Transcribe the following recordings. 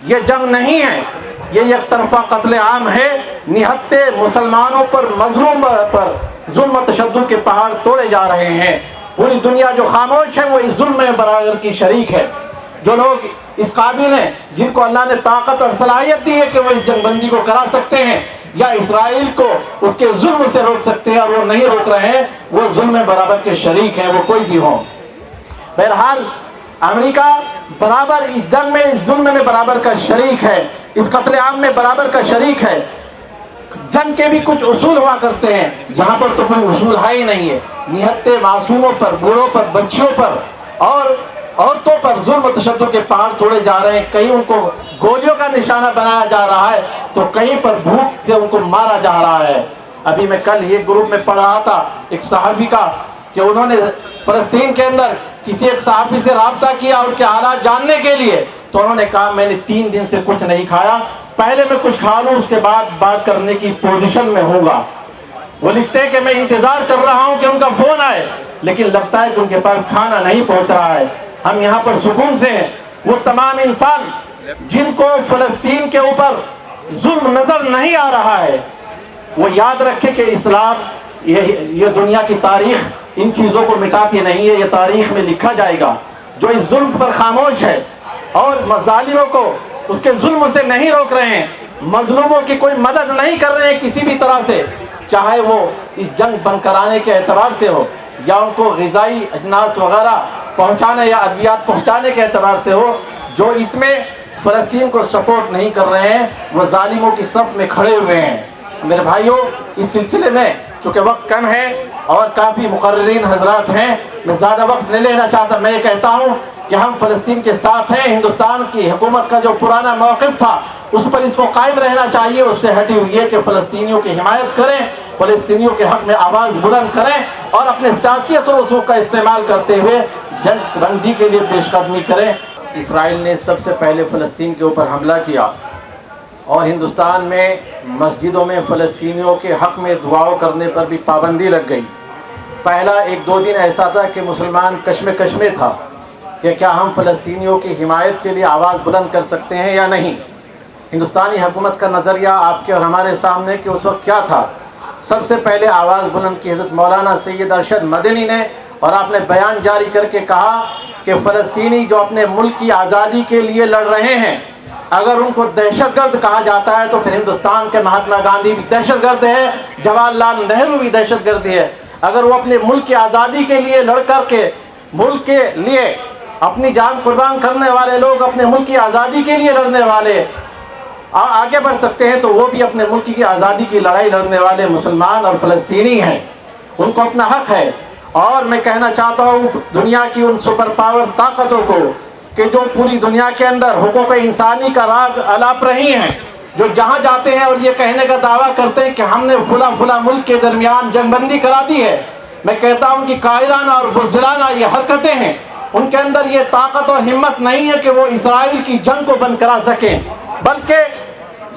یہ جنگ نہیں ہے، یہ یک طرفہ قتل عام ہے۔ نہتے مسلمانوں پر، مظلوم پر ظلم و تشدد کے پہاڑ توڑے جا رہے ہیں۔ پوری دنیا جو خاموش ہے وہ اس ظلم میں برابر کی شریک ہے۔ جو لوگ اس قابل ہیں، جن کو اللہ نے طاقت اور صلاحیت دی ہے کہ وہ اس جنگ بندی کو کرا سکتے ہیں یا اسرائیل کو اس کے ظلم سے روک سکتے ہیں، اور وہ نہیں روک رہے ہیں، وہ ظلم میں برابر کے شریک ہیں، وہ کوئی بھی ہوں۔ بہرحال امریکہ برابر اس جنگ میں، اس ظلم میں برابر کا شریک ہے، اس قتل عام میں برابر کا شریک ہے۔ جنگ کے بھی کچھ اصول ہوا کرتے ہیں، یہاں پر تو کوئی اصول ہے ہی نہیں ہے۔ نہتے معصوموں پر، بوڑھوں پر، بچیوں پر اور عورتوں پر ظلم و تشدد کے پہاڑ توڑے جا رہے ہیں۔ کہیں ان کو گولیوں کا نشانہ بنایا جا رہا ہے تو کہیں پر بھوک سے ان کو مارا جا رہا ہے۔ ابھی میں کل یہ گروپ میں پڑھ رہا تھا ایک صحافی کا کہ انہوں نے فلسطین کے اندر کسی ایک صحافی سے رابطہ کیا ان کے حالات جاننے کے لیے، تو انہوں نے کہا میں نے 3 دن سے کچھ نہیں کھایا، پہلے میں کچھ کھا لوں اس کے بعد بات کرنے کی پوزیشن میں ہوں گا۔ وہ لکھتے ہیں کہ میں انتظار کر رہا ہوں کہ ان کا فون آئے، لیکن لگتا ہے کہ ان کے پاس کھانا نہیں پہنچ رہا ہے۔ ہم یہاں پر سکون سے ہیں۔ وہ تمام انسان جن کو فلسطین کے اوپر ظلم نظر نہیں آ رہا ہے، وہ یاد رکھے کہ اسلام، یہ دنیا کی تاریخ ان چیزوں کو مٹاتی نہیں ہے، یہ تاریخ میں لکھا جائے گا۔ جو اس ظلم پر خاموش ہے اور ظالموں کو اس کے ظلم سے نہیں روک رہے ہیں، مظلوموں کی کوئی مدد نہیں کر رہے ہیں کسی بھی طرح سے، چاہے وہ اس جنگ بند کرانے کے اعتبار سے ہو یا ان کو غذائی اجناس وغیرہ پہنچانے یا ادویات پہنچانے کے اعتبار سے ہو، جو اس میں فلسطین کو سپورٹ نہیں کر رہے ہیں وہ ظالموں کی صف میں کھڑے ہوئے ہیں۔ میرے بھائیوں، اس سلسلے میں چونکہ وقت کم ہے اور کافی مقررین حضرات ہیں، میں زیادہ وقت نہیں لینا چاہتا۔ میں یہ کہتا ہوں کہ ہم فلسطین کے ساتھ ہیں۔ ہندوستان کی حکومت کا جو پرانا موقف تھا اس پر اس کو قائم رہنا چاہیے، اس سے ہٹی ہوئی ہے کہ فلسطینیوں کی حمایت کریں، فلسطینیوں کے حق میں آواز بلند کریں اور اپنے سیاسی اثر و رسوخ کا استعمال کرتے ہوئے جنگ بندی کے لیے پیش قدمی کریں۔ اسرائیل نے سب سے پہلے فلسطین کے اوپر حملہ کیا اور ہندوستان میں مسجدوں میں فلسطینیوں کے حق میں دعاؤں کرنے پر بھی پابندی لگ گئی۔ پہلا 1-2 دن ایسا تھا کہ مسلمان کشمکش میں تھا کہ کیا ہم فلسطینیوں کی حمایت کے لیے آواز بلند کر سکتے ہیں یا نہیں۔ ہندوستانی حکومت کا نظریہ آپ کے اور ہمارے سامنے کہ اس وقت کیا تھا۔ سب سے پہلے آواز بلند کی حضرت مولانا سید ارشد مدنی نے، اور آپ نے بیان جاری کر کے کہا کہ فلسطینی جو اپنے ملک کی آزادی کے لیے لڑ رہے ہیں، اگر ان کو دہشت گرد کہا جاتا ہے تو پھر ہندوستان کے مہاتما گاندھی بھی دہشت گرد ہے، جواہر لال نہرو بھی دہشت گرد ہے۔ اگر وہ اپنے ملک کی آزادی کے لیے لڑ کر کے ملک کے لیے اپنی جان قربان کرنے والے لوگ، اپنے ملک کی آزادی کے لیے لڑنے والے آگے بڑھ سکتے ہیں، تو وہ بھی اپنے ملک کی آزادی کی لڑائی لڑنے والے مسلمان اور فلسطینی ہیں، ان کو اپنا حق ہے۔ اور میں کہنا چاہتا ہوں دنیا کی ان سپر پاور طاقتوں کو کہ جو پوری دنیا کے اندر حقوق انسانی کا راگ الاپ رہی ہیں، جو جہاں جاتے ہیں اور یہ کہنے کا دعویٰ کرتے ہیں کہ ہم نے فلاں ملک کے درمیان جنگ بندی کرا دی ہے، میں کہتا ہوں کہ قائلانہ اور بزدلانہ یہ حرکتیں ہیں، ان کے اندر یہ طاقت اور ہمت نہیں ہے کہ وہ اسرائیل کی جنگ کو بند کرا سکیں، بلکہ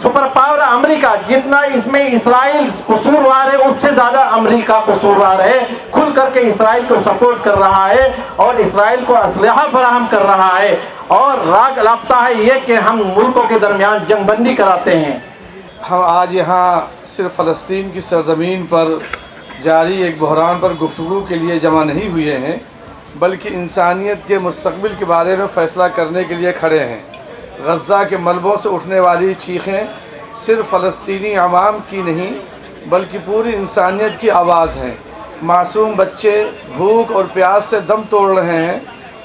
سپر پاور امریکہ جتنا اس میں اسرائیل قصوروار ہے اس سے زیادہ امریکہ قصوروار ہے، کھل کر کے اسرائیل کو سپورٹ کر رہا ہے اور اسرائیل کو اسلحہ فراہم کر رہا ہے، اور راگ لاپتا ہے یہ کہ ہم ملکوں کے درمیان جنگ بندی کراتے ہیں۔ ہم آج یہاں صرف فلسطین کی سرزمین پر جاری ایک بحران پر گفتگو کے لیے جمع نہیں ہوئے ہیں، بلکہ انسانیت کے مستقبل کے بارے میں فیصلہ کرنے کے لیے کھڑے ہیں۔ غزہ کے ملبوں سے اٹھنے والی چیخیں صرف فلسطینی عوام کی نہیں بلکہ پوری انسانیت کی آواز ہیں۔ معصوم بچے بھوک اور پیاس سے دم توڑ رہے ہیں،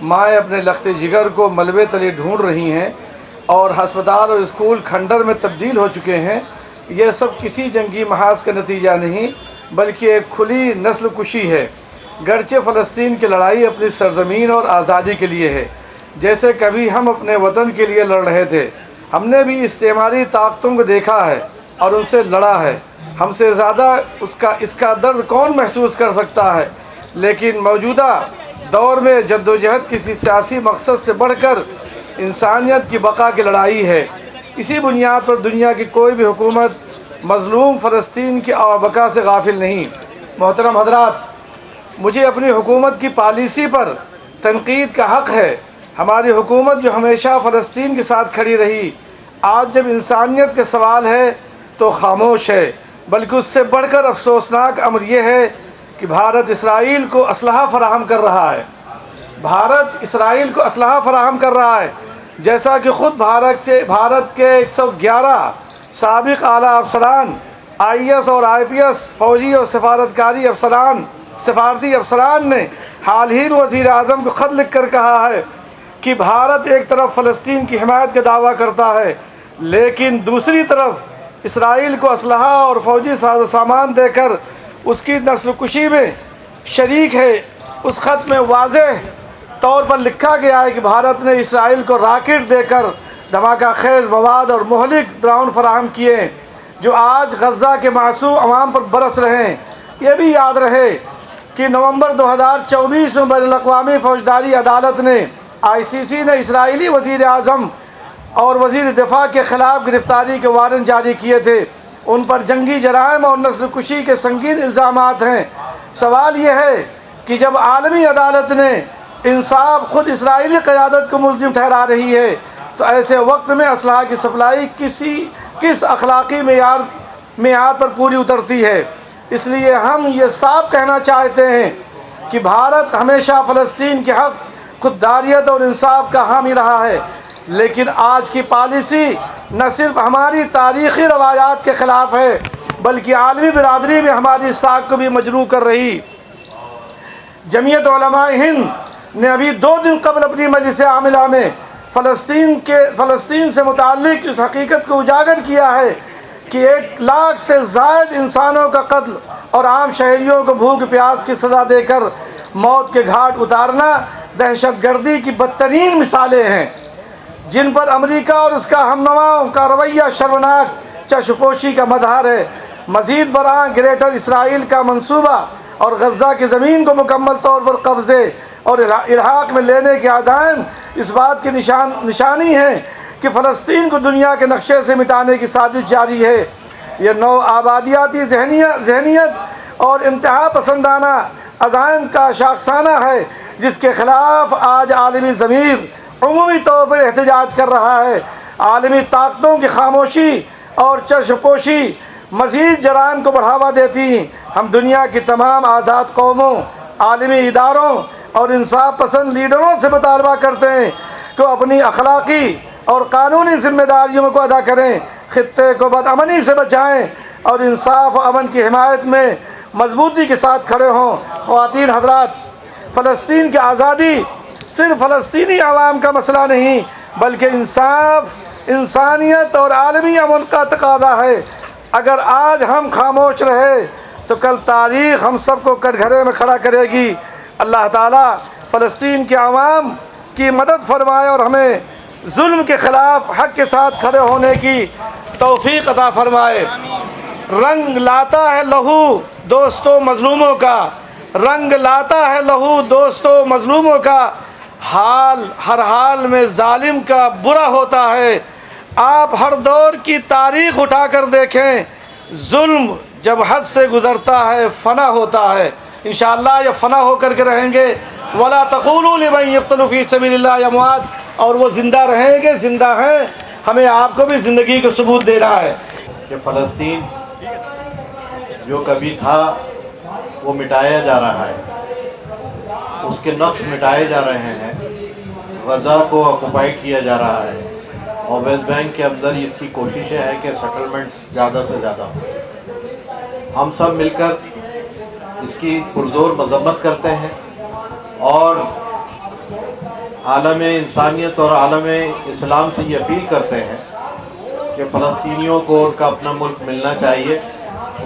مائیں اپنے لخت جگر کو ملبے تلے ڈھونڈ رہی ہیں، اور ہسپتال اور اسکول کھنڈر میں تبدیل ہو چکے ہیں۔ یہ سب کسی جنگی محاذ کا نتیجہ نہیں بلکہ ایک کھلی نسل کشی ہے۔ گرچہ فلسطین کی لڑائی اپنی سرزمین اور آزادی کے لیے ہے، جیسے کبھی ہم اپنے وطن کے لیے لڑ رہے تھے، ہم نے بھی استعماری طاقتوں کو دیکھا ہے اور ان سے لڑا ہے۔ ہم سے زیادہ اس کا درد کون محسوس کر سکتا ہے، لیکن موجودہ دور میں جدوجہد کسی سیاسی مقصد سے بڑھ کر انسانیت کی بقا کی لڑائی ہے۔ اسی بنیاد پر دنیا کی کوئی بھی حکومت مظلوم فلسطین کی بقا سے غافل نہیں۔ محترم حضرات، مجھے اپنی حکومت کی پالیسی پر تنقید کا حق ہے۔ ہماری حکومت جو ہمیشہ فلسطین کے ساتھ کھڑی رہی، آج جب انسانیت کے سوال ہے تو خاموش ہے، بلکہ اس سے بڑھ کر افسوسناک امر یہ ہے کہ بھارت اسرائیل کو اسلحہ فراہم کر رہا ہے۔ بھارت اسرائیل کو اسلحہ فراہم کر رہا ہے، جیسا کہ خود بھارت کے 111 سابق اعلیٰ افسران IAS اور IPS فوجی اور سفارتی افسران نے حال ہی میں وزیر اعظم کو خط لکھ کر کہا ہے کہ بھارت ایک طرف فلسطین کی حمایت کا دعویٰ کرتا ہے، لیکن دوسری طرف اسرائیل کو اسلحہ اور فوجی ساز و سامان دے کر اس کی نسل کشی میں شریک ہے۔ اس خط میں واضح طور پر لکھا گیا ہے کہ بھارت نے اسرائیل کو راکٹ دے کر دھماکہ خیز مواد اور مہلک ڈرون فراہم کیے جو آج غزہ کے معصوم عوام پر برس رہے ہیں۔ یہ بھی یاد رہے کہ نومبر 2024 میں بین الاقوامی فوجداری عدالت نے ICC نے اسرائیلی وزیر اعظم اور وزیر دفاع کے خلاف گرفتاری کے وارنٹ جاری کیے تھے۔ ان پر جنگی جرائم اور نسل کشی کے سنگین الزامات ہیں۔ سوال یہ ہے کہ جب عالمی عدالت نے انصاف خود اسرائیلی قیادت کو ملزم ٹھہرا رہی ہے تو ایسے وقت میں اسلحہ کی سپلائی کس اخلاقی معیار پر پوری اترتی ہے؟ اس لیے ہم یہ صاف کہنا چاہتے ہیں کہ بھارت ہمیشہ فلسطین کے حق، خودداریت اور انصاف کا حامی رہا ہے، لیکن آج کی پالیسی نہ صرف ہماری تاریخی روایات کے خلاف ہے بلکہ عالمی برادری میں ہماری ساکھ کو بھی مجروح کر رہی۔ جمعیت علماء ہند نے ابھی 2 دن قبل اپنی مجلس عاملہ میں فلسطین سے متعلق اس حقیقت کو اجاگر کیا ہے کہ 1 لاکھ سے زائد انسانوں کا قتل اور عام شہریوں کو بھوک پیاس کی سزا دے کر موت کے گھاٹ اتارنا دہشت گردی کی بدترین مثالیں ہیں، جن پر امریکہ اور اس کا ہم نواؤں کا رویہ شرمناک چشمپوشی کا مظہر ہے۔ مزید برآں گریٹر اسرائیل کا منصوبہ اور غزہ کی زمین کو مکمل طور پر قبضے اور الحاق میں لینے کے عزائم اس بات کی نشانی ہے کہ فلسطین کو دنیا کے نقشے سے مٹانے کی سازش جاری ہے۔ یہ نو آبادیاتی ذہنیت اور انتہا پسندانہ عزائم کا شاخسانہ ہے جس کے خلاف آج عالمی ضمیر عمومی طور پر احتجاج کر رہا ہے۔ عالمی طاقتوں کی خاموشی اور چشمپوشی مزید جرائم کو بڑھاوا دیتی ہیں۔ ہم دنیا کی تمام آزاد قوموں، عالمی اداروں اور انصاف پسند لیڈروں سے مطالبہ کرتے ہیں کہ اپنی اخلاقی اور قانونی ذمہ داریوں کو ادا کریں، خطے کو بدامنی سے بچائیں اور انصاف و امن کی حمایت میں مضبوطی کے ساتھ کھڑے ہوں۔ خواتین حضرات، فلسطین کی آزادی صرف فلسطینی عوام کا مسئلہ نہیں بلکہ انصاف، انسانیت اور عالمی امن کا تقاضا ہے۔ اگر آج ہم خاموش رہے تو کل تاریخ ہم سب کو کٹگھرے میں کھڑا کرے گی۔ اللہ تعالیٰ فلسطین کے عوام کی مدد فرمائے اور ہمیں ظلم کے خلاف حق کے ساتھ کھڑے ہونے کی توفیق عطا فرمائے۔ رنگ لاتا ہے لہو دوستو مظلوموں کا، رنگ لاتا ہے لہو دوستو مظلوموں کا، حال ہر حال میں ظالم کا برا ہوتا ہے۔ آپ ہر دور کی تاریخ اٹھا کر دیکھیں، ظلم جب حد سے گزرتا ہے فنا ہوتا ہے۔ انشاءاللہ یہ فنا ہو کر کے رہیں گے۔ وَلَا تَقُولُوا لِمَن يُقْتَلُ فِي سَبِيلِ اللَّهِ أَمْوَاتٌ، اور وہ زندہ رہیں گے، زندہ ہیں، ہمیں آپ کو بھی زندگی کو ثبوت دینا ہے کہ فلسطین جو کبھی تھا وہ مٹایا جا رہا ہے، اس کے نقش مٹائے جا رہے ہیں، غزہ کو آکوپائی کیا جا رہا ہے اور ویسٹ بینک کے اندر اس کی کوششیں ہیں کہ سیٹلمنٹس زیادہ سے زیادہ ہوں۔ ہم سب مل کر اس کی پرزور مذمت کرتے ہیں اور عالم انسانیت اور عالم اسلام سے یہ اپیل کرتے ہیں کہ فلسطینیوں کو ان کا اپنا ملک ملنا چاہیے،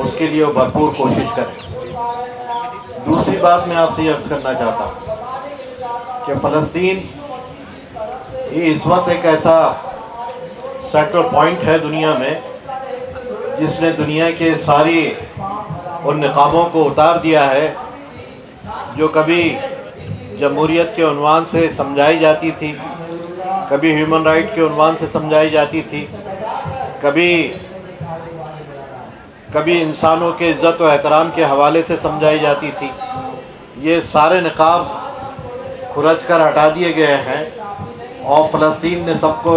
اس کے لیے وہ بھرپور کوشش کریں۔ دوسری بات میں آپ سے یہ عرض کرنا چاہتا ہوں کہ فلسطین یہ اس وقت ایک ایسا سینٹرل پوائنٹ ہے دنیا میں جس نے دنیا کے ساری ان نقابوں کو اتار دیا ہے جو کبھی جمہوریت کے عنوان سے سمجھائی جاتی تھی، کبھی ہیومن رائٹ کے عنوان سے سمجھائی جاتی تھی، کبھی انسانوں کے عزت و احترام کے حوالے سے سمجھائی جاتی تھی۔ یہ سارے نقاب کھرچ کر ہٹا دیے گئے ہیں اور فلسطین نے سب کو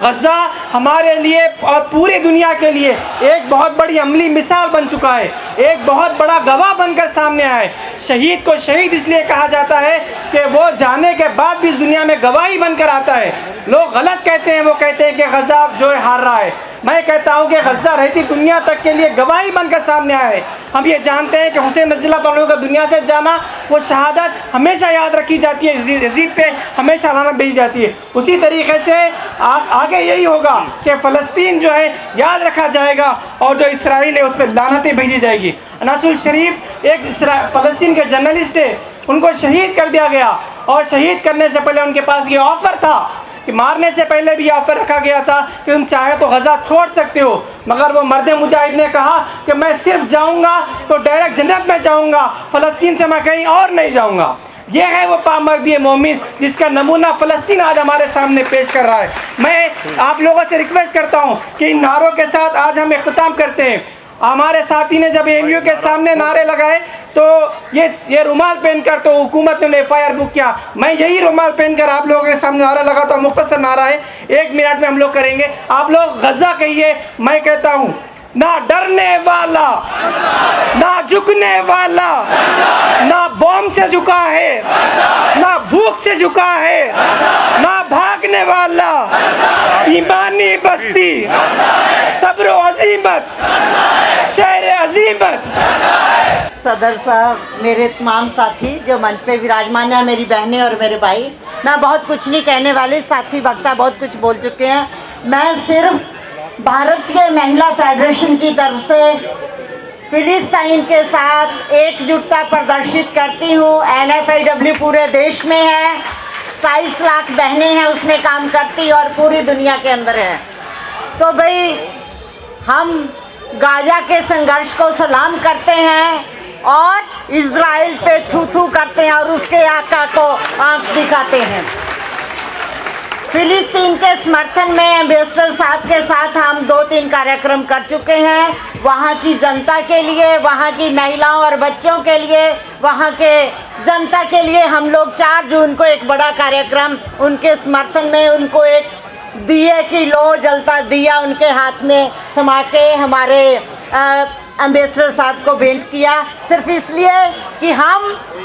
غزہ ہمارے لیے اور پوری دنیا کے لیے ایک بہت بڑی عملی مثال بن چکا ہے، ایک بہت بڑا گواہ بن کر سامنے آیا ہے۔ شہید کو شہید اس لیے کہا جاتا ہے کہ وہ جانے کے بعد بھی اس دنیا میں گواہی بن کر آتا ہے۔ لوگ غلط کہتے ہیں، وہ کہتے ہیں کہ غزہ جو ہے ہار رہا ہے، میں کہتا ہوں کہ غزہ رہتی دنیا تک کے لیے گواہی بن کر سامنے آیا ہے۔ ہم یہ جانتے ہیں کہ حسین رضی اللہ تعالیٰ کا دنیا سے جانا، وہ شہادت ہمیشہ یاد رکھی جاتی ہے، یزید پہ ہمیشہ لعنت بھیجی جاتی ہے۔ اسی طریقے سے آگے یہی ہوگا کہ فلسطین جو ہے یاد رکھا جائے گا، اور جو اسرائیل ہے اس پہ لعنتیں بھیجی جائے گی۔ انس الشریف ایک فلسطین کے جرنلسٹ ہے، ان کو شہید کر دیا گیا، اور شہید کرنے سے پہلے ان کے پاس یہ آفر تھا کہ مارنے سے پہلے بھی آفر رکھا گیا تھا کہ تم چاہے تو غزہ چھوڑ سکتے ہو، مگر وہ مرد مجاہد نے کہا کہ میں صرف جاؤں گا تو ڈائریکٹ جنت میں جاؤں گا، فلسطین سے میں کہیں اور نہیں جاؤں گا۔ یہ ہے وہ پامردی مومن جس کا نمونہ فلسطین آج ہمارے سامنے پیش کر رہا ہے۔ میں آپ لوگوں سے ریکویسٹ کرتا ہوں کہ ان نعروں کے ساتھ آج ہم اختتام کرتے ہیں۔ ہمارے ساتھی نے جب ایم یو کے سامنے نعرے لگائے تو یہ رومال پہن کر تو حکومت نے ایف آئی آر بک کیا، میں یہی رومال پہن کر آپ لوگوں کے سامنے نعرہ لگا تو مختصر نعرہ ہے، 1 منٹ میں ہم لوگ کریں گے۔ آپ لوگ غزہ کہیے، میں کہتا ہوں نہ ڈرنے والا، نہ جھکنے والا، نہ بوم سے جھکا ہے، نہ بھوک سے جھکا ہے، نہ بھاگنے والا، ایمانی بستی، صبر و عزیمت، شہر عزیمت۔ صدر صاحب، میرے تمام ساتھی جو منچ پہ وراجمان ہیں، میری بہنیں اور میرے بھائی، میں بہت کچھ نہیں کہنے والی، ساتھی وقتہ بہت کچھ بول چکے ہیں۔ میں صرف بھارت کے مہیلا فیڈریشن کی طرف سے فلسطین کے ساتھ ایک جٹتا پردرشت کرتی ہوں۔ NFIW پورے دیش میں ہے، 27 لاکھ بہنیں ہیں اس میں کام کرتی اور پوری دنیا کے اندر ہے۔ تو بھئی ہم غزہ کے سنگھرش کو سلام کرتے ہیں اور اسرائیل پہ تھو تھو کرتے ہیں اور اس کے آقا کو آنکھ دکھاتے ہیں۔ فلسطین کے سمرتھن میں ایمبیسڈر صاحب کے ساتھ ہم 2-3 کاریہ کر چکے ہیں، وہاں کی جنتا کے لیے، وہاں کی مہیلاؤں اور بچوں کے لیے، وہاں کے جنتا کے لیے ہم لوگ 4 جون کو ایک بڑا کاریہ ان کے سمرتھن میں ان کو ایک دیے کی لو جلتا دیا ان کے ہاتھ میں تھما کے ہمارے ایمبیسڈر صاحب کو بھیٹ کیا، صرف اس لیے کہ ہم